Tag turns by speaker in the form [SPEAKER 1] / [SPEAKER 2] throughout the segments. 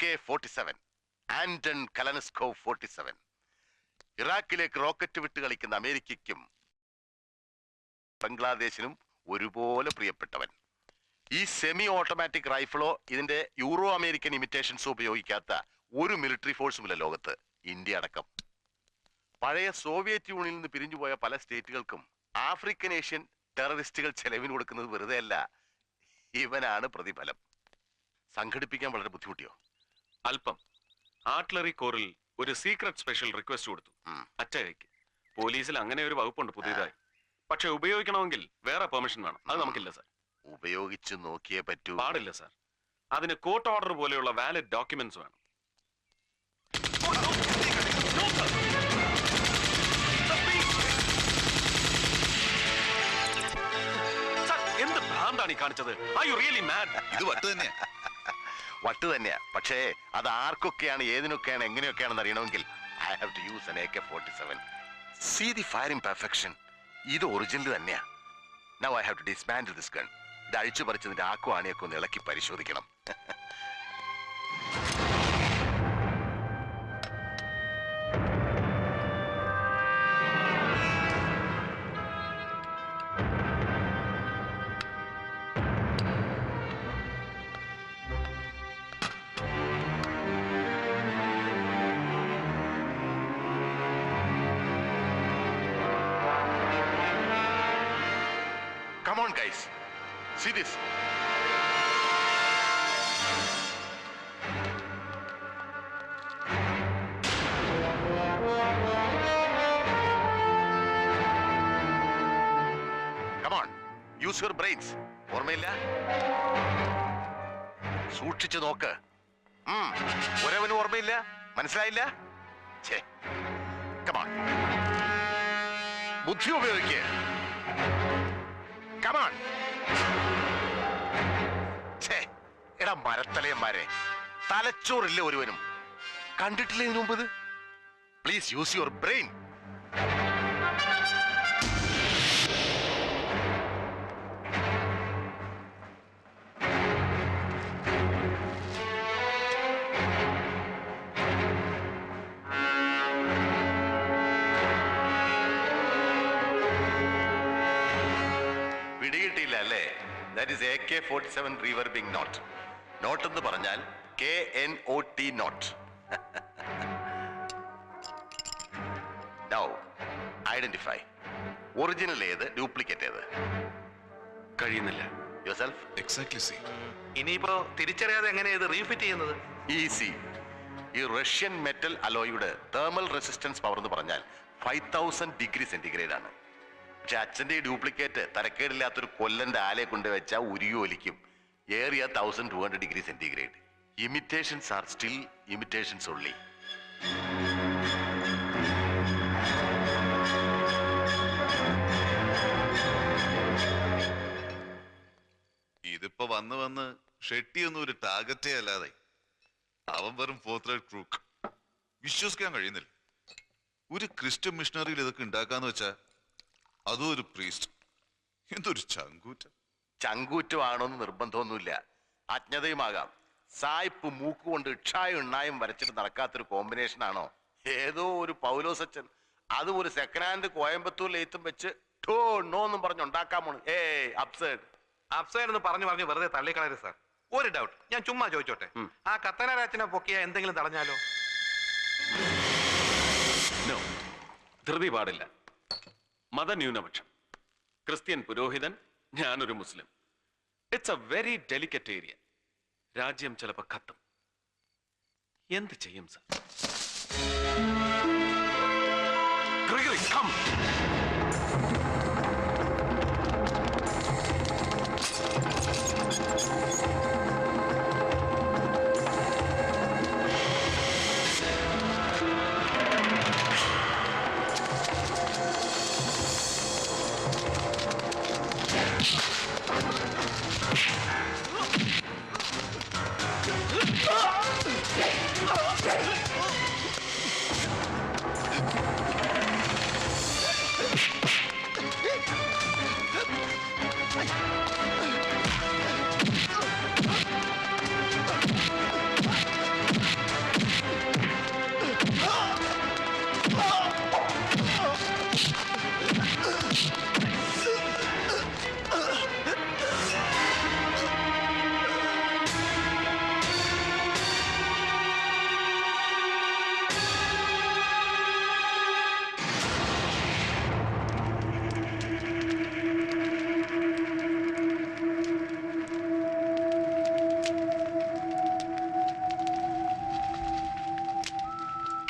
[SPEAKER 1] AK-47 Anton കലനസ്കോവ് 47. ഇറാഖിലേക്ക് rocket വിട്ട് കളിക്കുന്ന അമേരിക്കയ്ക്കും ബംഗ്ലാദേശിനും ഒരുപോലെ പ്രിയപ്പെട്ടവൻ. ഈ സെമി ഓട്ടോമാറ്റിക് റൈഫിളോ ഇതിന്റെ യൂറോ അമേരിക്കൻ ഇമിറ്റേഷൻസോ ഉപയോഗിക്കാത്ത ഒരു മിലിറ്ററി ഫോഴ്സുമില്ല ലോകത്ത്, ഇന്ത്യ അടക്കം. പഴയ സോവിയറ്റ് യൂണിയനിൽ നിന്ന് പിരിഞ്ഞുപോയ പല സ്റ്റേറ്റുകൾക്കും ആഫ്രിക്കൻ ഏഷ്യൻ ടെററിസ്റ്റുകൾ ചെലവിന് കൊടുക്കുന്നത് വെറുതെ അല്ല, ഇവനാണ് പ്രതിഫലം. സംഘടിപ്പിക്കാൻ വളരെ ബുദ്ധിമുട്ടിയോ?
[SPEAKER 2] അല്പം. ആർട്ടിലറി കോറിൽ ഒരു സീക്രട്ട് സ്പെഷ്യൽ റിക്വസ്റ്റ് കൊടുത്തു. അച്ചയക്ക് പോലീസിൽ അങ്ങനെ ഒരു വകുപ്പുണ്ട് പുതിയതായി. പക്ഷെ ഉപയോഗിക്കണമെങ്കിൽ വേറെ പെർമിഷൻ വേണം. അത് നമുക്കില്ല സാർ.
[SPEAKER 1] ഉപയോഗിച്ച് നോക്കിയേ പറ്റൂ.
[SPEAKER 2] പാടില്ല സാർ. അതിന് കോർട്ട് ഓർഡർ പോലെയുള്ള വാലിഡ് ഡോക്യുമെന്റ്സ് വേണം. എന്ത് ഭ്രാന്താണ് ഈ കാണിച്ചത്? Are you really mad?
[SPEAKER 3] ഇത് വട്ട് തന്നെയാ.
[SPEAKER 1] വട്ട് തന്നെയാ. പക്ഷേ അത് ആർക്കൊക്കെയാണ്, ഏതിനൊക്കെയാണ്, എങ്ങനെയൊക്കെയാണെന്ന് അറിയണമെങ്കിൽ I have to use an AK-47. See the firing perfection. ഇത് ഒറിജിനൽ തന്നെയാ. Now I have to dismantle this gun. ഇത് അഴിച്ചു പറിച്ചതിന്റെ ആക്കോ ആണിയൊക്കെ ഒന്ന് ഇളക്കി പരിശോധിക്കണം. Come on, guys. See this. Come on. Use your brains. ഓർമ്മയില്ല? സൂക്ഷിച്ചു നോക്ക്. ഒരവനും ഓർമ്മയില്ല? മനസ്സിലായില്ല? Come on. ബുദ്ധി ഉപയോഗിക്കുക. Come on. എടാ മരത്തലയന്മാരെ, തലച്ചോറില്ല ഒരുവനും. കണ്ടിട്ടില്ല ഇതിനു മുമ്പ്? Please use your brain. പിടികിട്ടിയില്ല അല്ലേ? That is AK-47 reverbing knot. Knot എന്ന് പറഞ്ഞാൽ KNOT knot. Now identify. Original ഏത്, ഡ്യൂപ്ലിക്കേറ്റ് ഏത്?
[SPEAKER 2] കഴിയുന്നില്ല.
[SPEAKER 1] Yourself?
[SPEAKER 3] Exactly, see.
[SPEAKER 4] ഇനിയിപ്പോ തിരിച്ചറിയാതെ എങ്ങനെയാ ഇത് റീഫിറ്റ് ചെയ്യുന്നത്?
[SPEAKER 1] ഈസി. ഈ റഷ്യൻ മെറ്റൽ അലോയുടെ തേർമൽ റെസിസ്റ്റൻസ് പവർ എന്ന് പറഞ്ഞാൽ 5000 ഡിഗ്രി സെന്റിഗ്രേഡ് ആണ്. പക്ഷെ അച്ഛന്റെ ഈ ഡ്യൂപ്ലിക്കേറ്റ് തരക്കേടില്ലാത്തൊരു കൊല്ലന്റെ ആലയെ കൊണ്ടുവച്ചാൽ ഉരുകി ഒലിക്കും. ഏറിയ 1200 degree centigrade. Imitations are still imitations only.
[SPEAKER 3] ഇതിപ്പോ വന്ന് ഷെട്ടിയൊന്നും ഒരു ടാർഗറ്റേ അല്ലാതെ അവൻ വെറും ഫോർത്ത് റേറ്റ് ക്രൂക്ക്. വിശ്വസിക്കാൻ കഴിയുന്നില്ല. ഒരു ക്രിസ്ത്യൻ മിഷണറിയിൽ ഇതൊക്കെ ഉണ്ടാക്കാന്ന് വെച്ചാ അതും ഒരു പ്രീസ്റ്റ്. എന്തൊരു ചങ്കൂറ്റം.
[SPEAKER 1] ചങ്കൂറ്റമാണോന്ന് നിർബന്ധമൊന്നുമില്ല, അജ്ഞതയുമാകാം. സായിപ്പ് മൂക്കുകൊണ്ട് ഇക്ഷായും എണ്ണായും വരച്ചിട്ട് നടക്കാത്തൊരു കോമ്പിനേഷൻ ആണോ? ഏതോ ഒരു പൗലോസച്ചൻ അതും ഒരു സെക്കൻഡ് ഹാൻഡ് കോയമ്പത്തൂർ ലേത്തും വെച്ച് നോ എന്നും പറഞ്ഞുണ്ടാക്കാമോ?
[SPEAKER 4] അപ്സൈഡ് എന്ന് പറഞ്ഞു വെറുതെ തള്ളിക്കളയരുത് സാർ. ഒരു ഡൗട്ട്, ഞാൻ ചുമ്മാ ചോദിച്ചോട്ടെ. ആ കത്തനാരാച്ചനെ പൊക്കിയ എന്തെങ്കിലും തടഞ്ഞാലോ?
[SPEAKER 2] ധൃതി പാടില്ല. മതന്യൂനപക്ഷം, ക്രിസ്ത്യൻ പുരോഹിതൻ, ഞാനൊരു Muslim. It's a very delicate area. രാജ്യം ചിലപ്പോ കത്തും. എന്ത് ചെയ്യും sir? Gregory, come.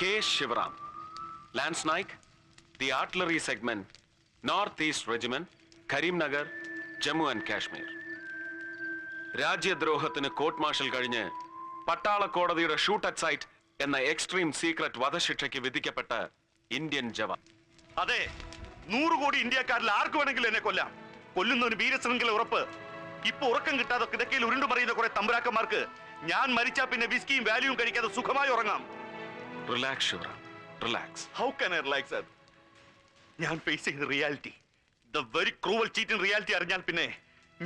[SPEAKER 2] K. Shivaram, Lance Naik, the Artillery Segment, Northeast Regiment, Karimnagar, Jammu and Kashmir. രാജ്യദ്രോഹത്തിന് കോർട്ട് മാർഷൽ കഴിഞ്ഞ് പട്ടാള കോടതിയുടെ ഷൂട്ട് അറ്റ് സൈറ്റ് എന്ന എക്സ്ട്രീം സീക്രട്ട് വധശിക്ഷയ്ക്ക് വിധിക്കപ്പെട്ട ഇന്ത്യൻ ജവാൻ.
[SPEAKER 5] അതെ, 100 കോടി ഇന്ത്യക്കാരിൽ ആർക്ക് വേണമെങ്കിലും എന്നെ കൊല്ലാം. കൊല്ലുന്ന ഒരു വീരശൃംഖല ഉറപ്പ്. ഇപ്പൊ ഉറക്കം കിട്ടാതെ കിടക്കയിൽ ഉരുണ്ടുമറിയുന്ന കുറെ തമ്പുരാക്കന്മാർക്ക് ഞാൻ മരിച്ചാ പിന്നെ വിസ്കിയും വാല്യൂവും കഴിക്കാതെ സുഖമായി ഉറങ്ങാം.
[SPEAKER 2] Relax Shivaram, relax.
[SPEAKER 5] How can I relax sir? ഞാൻ ഫേസ് ചെയ്ത reality, the very cruel cheating reality അറിഞ്ഞാൽ പിന്നെ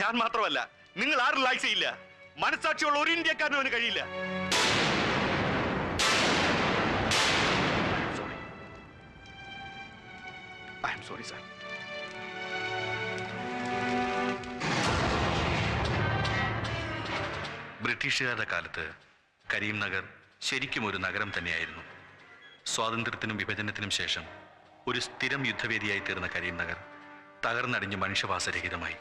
[SPEAKER 5] ഞാൻ മാത്രമല്ല നിങ്ങൾ ആരും റിലാക്സ് ചെയ്യില്ല. മനസാക്ഷിയുള്ള ഒരു ഇന്ത്യക്കാരനും അവന് കഴിയില്ല. I am sorry sir.
[SPEAKER 6] ബ്രിട്ടീഷുകാരുടെ കാലത്ത് കരീംനഗർ ശരിക്കും ഒരു നഗരം തന്നെയായിരുന്നു. സ്വാതന്ത്ര്യത്തിനും വിഭജനത്തിനും ശേഷം ഒരു സ്ഥിരം യുദ്ധവേദിയായി തീർന്ന കരീംനഗർ തകർന്നടിഞ്ഞ് മനുഷ്യവാസരഹിതമായി.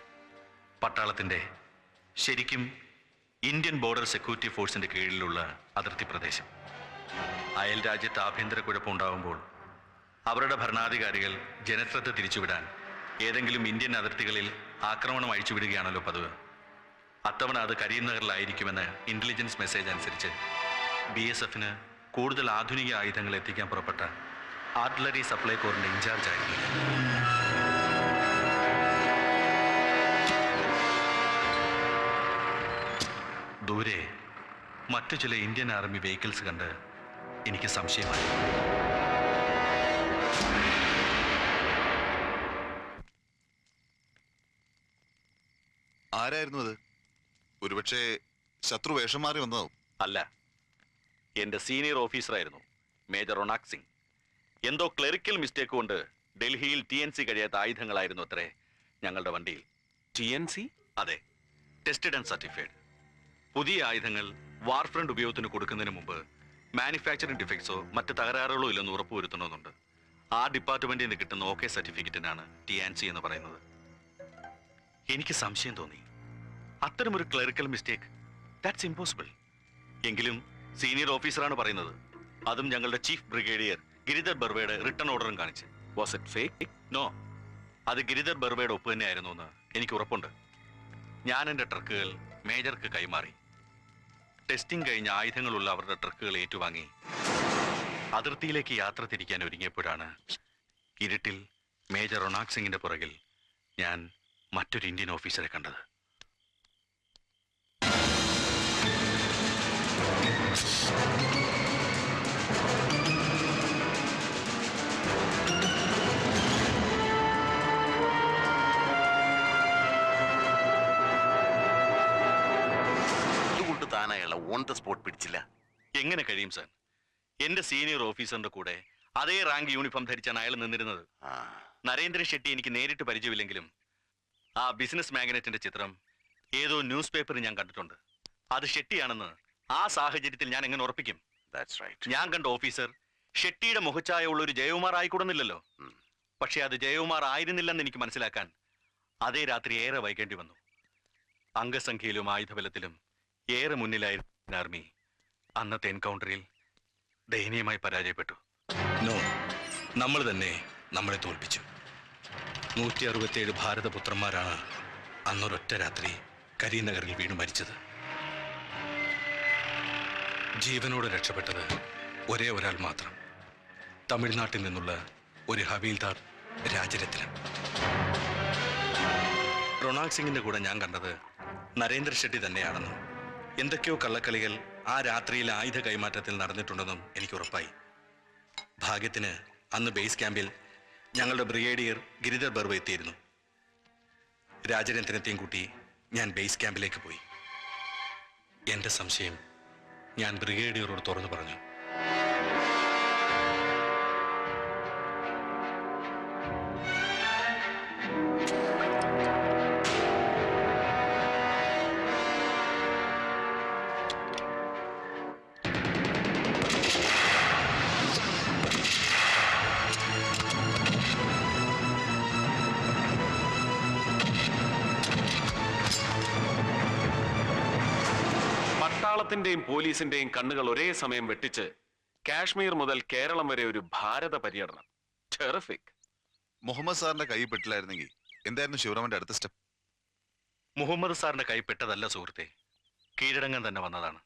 [SPEAKER 6] പട്ടാളത്തിൻ്റെ, ശരിക്കും ഇന്ത്യൻ ബോർഡർ സെക്യൂരിറ്റി ഫോഴ്സിൻ്റെ കീഴിലുള്ള അതിർത്തി പ്രദേശം. അയൽ രാജ്യത്ത് ആഭ്യന്തര കുഴപ്പമുണ്ടാകുമ്പോൾ അവരുടെ ഭരണാധികാരികൾ ജനശ്രദ്ധ തിരിച്ചുവിടാൻ ഏതെങ്കിലും ഇന്ത്യൻ അതിർത്തികളിൽ ആക്രമണം അഴിച്ചുവിടുകയാണല്ലോ പതിവ്. അത്തവണ അത് കരീംനഗറിലായിരിക്കുമെന്ന് ഇന്റലിജൻസ് മെസ്സേജ് അനുസരിച്ച് BSFന് കൂടുതൽ ആധുനിക ആയുധങ്ങൾ എത്തിക്കാൻ പുറപ്പെട്ട ആർട്ടിലറി സപ്ലൈ കോറിന്റെ ഇൻചാർജ് ആയിരുന്നു. ദൂരെ മറ്റു ചില ഇന്ത്യൻ ആർമി വെഹിക്കിൾസ് കണ്ട് എനിക്ക് സംശയമായി.
[SPEAKER 3] ആരായിരുന്നു അത്? ഒരുപക്ഷെ ശത്രു വേഷം മാറി വന്നതാവും.
[SPEAKER 6] അല്ല, എന്റെ സീനിയർ ഓഫീസറായിരുന്നു മേജർ റൊണാക് സിംഗ്. എന്തോ ക്ലറിക്കൽ മിസ്റ്റേക്ക് കൊണ്ട് ഡൽഹിയിൽ TNC കഴിയാത്ത ആയുധങ്ങളായിരുന്നു അത്രേ ഞങ്ങളുടെ വണ്ടിയിൽ.
[SPEAKER 2] TNC?
[SPEAKER 6] അതെ, ടെസ്റ്റഡ് ആൻഡ് സർട്ടിഫൈഡ്. പുതിയ ആയുധങ്ങൾ വാർ ഫ്രണ്ട് ഉപയോഗത്തിന് കൊടുക്കുന്നതിന് മുമ്പ് മാനുഫാക്ചറിംഗ് ഡിഫക്ട്സോ മറ്റ് തകരാറുകളോ ഇല്ലെന്ന് ഉറപ്പുവരുത്തണമെന്നുണ്ട്. ആ ഡിപ്പാർട്ട്മെന്റിൽ നിന്ന് കിട്ടുന്ന OK സർട്ടിഫിക്കറ്റിനാണ് TNC എന്ന് പറയുന്നത്. എനിക്ക് സംശയം തോന്നി, അത്തരമൊരു ക്ലറിക്കൽ മിസ്റ്റേക്ക്, ദാറ്റ്സ് ഇമ്പോസിബിൾ. എങ്കിലും സീനിയർ ഓഫീസറാണ് പറയുന്നത്, അതും ഞങ്ങളുടെ ചീഫ് ബ്രിഗേഡിയർ ഗിരിധർ ബർവയുടെ റിട്ടേൺ ഓർഡറും കാണിച്ച്.
[SPEAKER 2] Was it fake?
[SPEAKER 6] നോ, അത് ഗിരിധർ ബർവയുടെ ഒപ്പ് തന്നെയായിരുന്നു എന്ന് എനിക്ക് ഉറപ്പുണ്ട്. ഞാൻ എൻ്റെ ട്രക്കുകൾ മേജർക്ക് കൈമാറി. ടെസ്റ്റിംഗ് കഴിഞ്ഞ ആയുധങ്ങളുള്ള അവരുടെ ട്രക്കുകൾ ഏറ്റുവാങ്ങി അതിർത്തിയിലേക്ക് യാത്ര തിരിക്കാൻ ഒരുങ്ങിയപ്പോഴാണ് ഇരുട്ടിൽ മേജർ റൊണാക് സിംഗിന്റെ പുറകിൽ ഞാൻ മറ്റൊരു ഇന്ത്യൻ ഓഫീസറെ കണ്ടത്.
[SPEAKER 1] അതുകൊണ്ട് താൻ അയാളെ ഓൺ ദ സ്പോട്ട് പിടിച്ചില്ല.
[SPEAKER 6] എങ്ങനെ കഴിയും സാർ? എന്റെ സീനിയർ ഓഫീസറിന്റെ കൂടെ അതേ റാങ്ക് യൂണിഫോം ധരിച്ചാണ് അയാൾ നിന്നിരുന്നത്. നരേന്ദ്രൻ ഷെട്ടി എനിക്ക് നേരിട്ട് പരിചയമില്ലെങ്കിലും ആ ബിസിനസ് മാഗ്നറ്റിന്റെ ചിത്രം ഏതോ ന്യൂസ് പേപ്പറിൽ ഞാൻ കണ്ടിട്ടുണ്ട്. അത് ഷെട്ടിയാണെന്ന് ആ സാഹചര്യത്തിൽ ഞാൻ എങ്ങനെ ഉറപ്പിക്കും? ഞാൻ കണ്ട ഓഫീസർ ഷെട്ടിയുടെ മുഖച്ഛായ ഉള്ള ഒരു ജയകുമാർ ആയിക്കൂടുന്നില്ലല്ലോ. പക്ഷെ അത് ജയകുമാർ ആയിരുന്നില്ലെന്ന് എനിക്ക് മനസ്സിലാക്കാൻ അതേ രാത്രി ഏറെ വൈകേണ്ടി വന്നു. അംഗസംഖ്യയിലും ആയുധബലത്തിലും ഏറെ മുന്നിലായിരുന്ന ആർമി അന്നത്തെ എൻകൗണ്ടറിൽ ദയനീയമായി പരാജയപ്പെട്ടു. നോ, നമ്മൾ തന്നെ നമ്മളെ തോൽപ്പിച്ചു. 167 ഭാരതപുത്രന്മാരാണ് അന്നൊരൊറ്റ രാത്രി കരീംനഗറിൽ വീണു മരിച്ചത്. ജീവനോട് രക്ഷപ്പെട്ടത് ഒരേ ഒരാൾ മാത്രം, തമിഴ്നാട്ടിൽ നിന്നുള്ള ഒരു ഹവീൽദാർ രാജരത്നം. റൊണാക് സിംഗിന്റെ കൂടെ ഞാൻ കണ്ടത് നരേന്ദ്ര ഷെട്ടി തന്നെയാണെന്നും എന്തൊക്കെയോ കള്ളക്കളികൾ ആ രാത്രിയിൽ ആയുധ കൈമാറ്റത്തിൽ നടന്നിട്ടുണ്ടെന്നും എനിക്ക് ഉറപ്പായി. ഭാഗ്യത്തിന് അന്ന് ബേസ് ക്യാമ്പിൽ ഞങ്ങളുടെ ബ്രിഗേഡിയർ ഗിരിധർ ബർവ എത്തിയിരുന്നു. രാജരത്നത്തെയും കൂട്ടി ഞാൻ ബേസ് ക്യാമ്പിലേക്ക് പോയി. എന്റെ സംശയം ഞാൻ ബ്രിഗേഡിയറോട് തുറന്നു പറഞ്ഞു.
[SPEAKER 2] പട്ടാളത്തിന്റെയും പോലീസിന്റെയും കണ്ണുകൾ ഒരേ സമയം വെട്ടിച്ച് കാശ്മീർ മുതൽ കേരളം വരെ ഒരു ഭാരത പര്യടനം. ടെറിഫിക്.
[SPEAKER 3] മുഹമ്മദ് സാറിന്റെ കൈ പെട്ടില്ലായിരുന്നെങ്കിൽ എന്തായിരുന്നു ശിവറാമന്റെ അടുത്ത സ്റ്റെപ്പ്?
[SPEAKER 6] മുഹമ്മദ് സാറിന്റെ കൈപ്പെട്ടതല്ല സുഹൃത്തെ, കീഴടങ്ങാൻ തന്നെ വന്നതാണ്.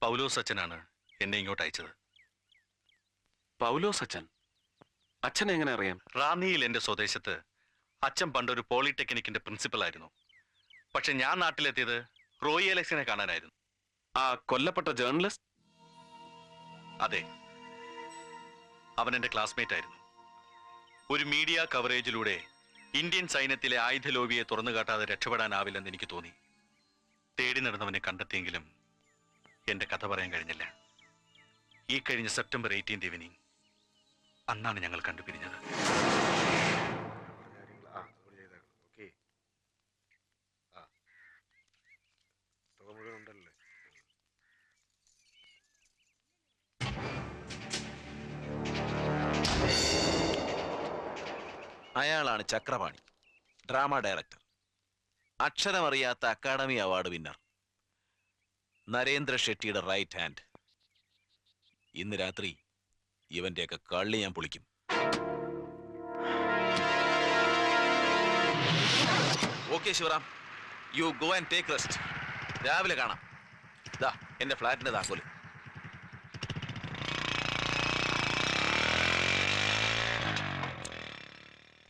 [SPEAKER 6] പൗലോസ് അച്ഛനാണ് എന്നെ ഇങ്ങോട്ട് അയച്ചത്.
[SPEAKER 2] പൗലോസ് അച്ഛൻ? അച്ഛനെ എങ്ങനെ അറിയാം?
[SPEAKER 6] റാന്നിയിൽ എന്റെ സ്വദേശത്ത് അച്ഛൻ പണ്ടൊരു പോളിടെക്നിക്കിന്റെ പ്രിൻസിപ്പൽ ആയിരുന്നു. പക്ഷെ ഞാൻ നാട്ടിലെത്തിയത് റോയി അലക്സിനെ കാണാനായിരുന്നു.
[SPEAKER 2] ആ കൊല്ലപ്പെട്ട ജേർണലിസ്റ്റ്?
[SPEAKER 6] അതെ, അവൻ എന്റെ ക്ലാസ്മേറ്റ് ആയിരുന്നു. ഒരു മീഡിയ കവറേജിലൂടെ ഇന്ത്യൻ സൈന്യത്തിലെ ആയുധ ലോബിയെ തുറന്നു കാട്ടാതെ രക്ഷപ്പെടാനാവില്ലെന്ന് എനിക്ക് തോന്നി. തേടി നടന്നവനെ കണ്ടെത്തിയെങ്കിലും എന്റെ കഥ പറയാൻ കഴിഞ്ഞില്ല. ഈ കഴിഞ്ഞ സെപ്റ്റംബർ 18 ഈവനിങ് അന്നാണ് ഞങ്ങൾ കണ്ടുപിരിഞ്ഞത്.
[SPEAKER 7] അയാളാണ് ചക്രപാണി, ഡ്രാമ ഡയറക്ടർ, അക്ഷരമറിയാത്ത അക്കാഡമി അവാർഡ് വിന്നർ, നരേന്ദ്ര ഷെട്ടിയുടെ റൈറ്റ് ഹാൻഡ്. ഇന്ന് രാത്രി ഇവന്റെയൊക്കെ കള്ളി ഞാൻ പൊളിക്കും. Okay Shivaram, you go and take rest. രാവിലെ കാണാം. ദാ എന്റെ ഫ്ലാറ്റിന്റെ താക്കോല്.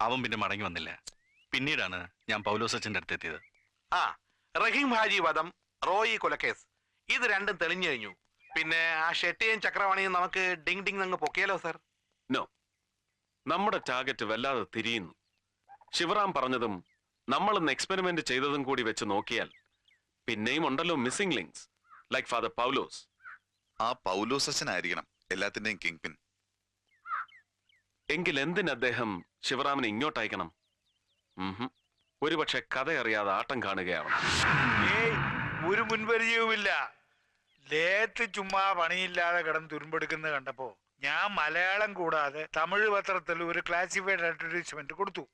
[SPEAKER 6] അവൻ പിന്നെ മടങ്ങി വന്നില്ല. പിന്നീടാണ് ഞാൻ പൗലോസ് അച്ഛൻ്റെ അടുത്ത് എത്തിയത്.
[SPEAKER 4] ആ റഹീം ഹാജി വധം, റോയി കൊലക്കേസ്, ഇത് രണ്ടും തെളിഞ്ഞു കഴിഞ്ഞു. പിന്നെ ആ ഷെട്ടിയും ചക്രവാണിയും നമുക്ക് ഡിങ് ഡിങ് അങ്ങ് പൊക്കിയാലോ സർ?
[SPEAKER 2] നോ, നമ്മുടെ ടാർഗറ്റ് വല്ലാതെ തിരിയുന്നു. ശിവറാം പറഞ്ഞതും നമ്മളൊന്ന് എക്സ്പെരിമെന്റ് ചെയ്തതും കൂടി വെച്ച് നോക്കിയാൽ പിന്നെയും ഉണ്ടല്ലോ മിസ്സിംഗ് ലിങ്ക്സ്, ലൈക്ക് ഫാദർ പൗലോസ്.
[SPEAKER 3] ആ പൗലോസ് അച്ഛനായിരിക്കണം എല്ലാത്തിന്റെയും കിങ് പിൻ.
[SPEAKER 2] എങ്കിൽ എന്തിന് അദ്ദേഹം ശിവറാമിനെ ഇങ്ങോട്ട് അയക്കണം? ഒരുപക്ഷെ കഥ അറിയാതെ ആട്ടം കാണുകയാവണം.
[SPEAKER 8] ഏയ്, ഒരു മുൻപരിചയവുമില്ല. ലേത്ത് ചുമ്മാ പണിയില്ലാതെ കിടന്ന് തുരുമ്പെടുക്കുന്നത് കണ്ടപ്പോ ഞാൻ മലയാളം കൂടാതെ തമിഴ് പത്രത്തിൽ ഒരു ക്ലാസിഫൈഡ് അഡ്വർടൈസ്മെന്റ് കൊടുത്തു.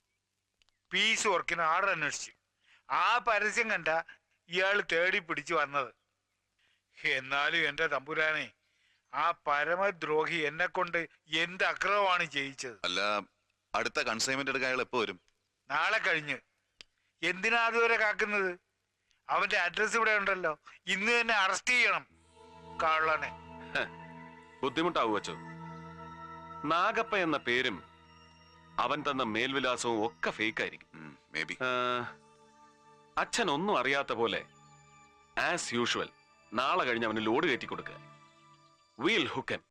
[SPEAKER 8] പീസ് വർക്കിന് ആർഡർ അന്വേഷിച്ചു. ആ പരസ്യം കണ്ട ഇയാൾ തേടി പിടിച്ചു വന്നത്. എന്നാലും എന്റെ തമ്പുരാനെ, ആ പരമദ്രോഹി എന്നെ കൊണ്ട് എന്ത് അക്രമമാണ് ചെയ്യിച്ചത്.
[SPEAKER 3] അല്ല, അടുത്ത കൺസൈൻമെന്റ് എടുക്കാൻ അയാൾ എപ്പോ വരും?
[SPEAKER 8] നാളെ കഴിഞ്ഞ്. എന്തിനാ അതുവരെ കാക്കുന്നത്? അവന്റെ അഡ്രസ് ഇവിടെ ഉണ്ടല്ലോ, ഇന്ന് തന്നെ അറസ്റ്റ് ചെയ്യണം കള്ളനെ.
[SPEAKER 2] ബുദ്ധിമുട്ടാവു വച്ചോ. നാഗപ്പ എന്ന പേരും അവൻ തന്ന മേൽവിലാസവും ഒക്കെ ഫേക്ക് ആയിരിക്കും.
[SPEAKER 3] May be.
[SPEAKER 2] അച്ഛൻ ഒന്നും അറിയാത്ത പോലെ ആസ് യൂഷ്വൽ നാളെ കഴിഞ്ഞ് അവന് ലോഡ് കയറ്റി കൊടുക്കുക. വീൽ ഹുക്കൻ.